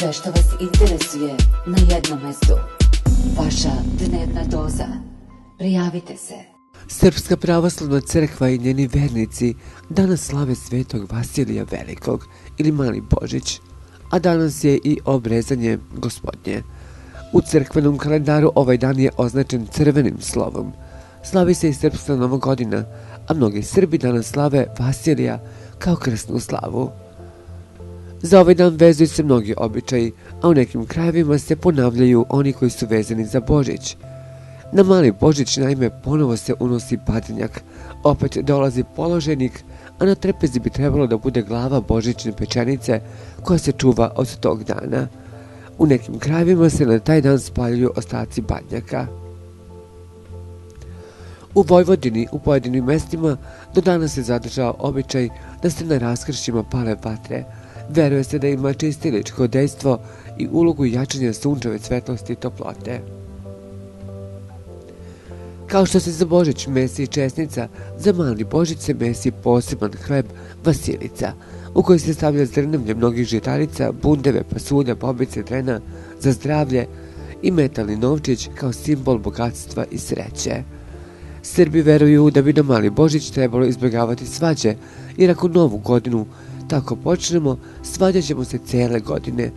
Sve što vas interesuje na jednom mestu. Vaša dnevna doza. Prijavite se. Srpska pravoslavna crkva i njeni vernici danas slave Svetog Vasilija Velikog ili Mali Božić, a danas je i obrezanje Gospodnje. U crkvenom kalendaru ovaj dan je označen crvenim slovom. Slavi se i Srpska Nova godina, a mnogi Srbi danas slave Vasilija kao krsnu slavu. Za ovaj dan vezuju se mnogi običaji, a u nekim krajevima se ponavljaju oni koji su vezani za Božić. Na Mali Božić naime ponovo se unosi badnjak, opet dolazi položenik, a na trpezi bi trebalo da bude glava božićne pečenice koja se čuva od tog dana. U nekim krajevima se na taj dan spaljuju ostaci badnjaka. U Vojvodini, u pojedinim mestima, do danas se zadržao običaj da se na raskršćima pale vatre. Veruje se da ima čistiličko dejstvo i ulogu jačanja sunčeve svetlosti i toplote. Kao što se za Božić mesi česnica, za Mali Božić se mesi poseban hleb vasilica, u koji se stavlja zrnevlje mnogih žitarica, bundeve, pasulja, bobice, trena za zdravlje i metalni novčić kao simbol bogatstva i sreće. Srbi veruju da bi na Mali Božić trebalo izbjegavati svađe, jer ako novu godinu tako počnemo, svađat ćemo se cijele godine.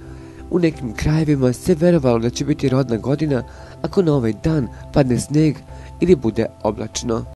U nekim krajevima se verovalo da će biti rodna godina ako na ovaj dan padne sneg ili bude oblačno.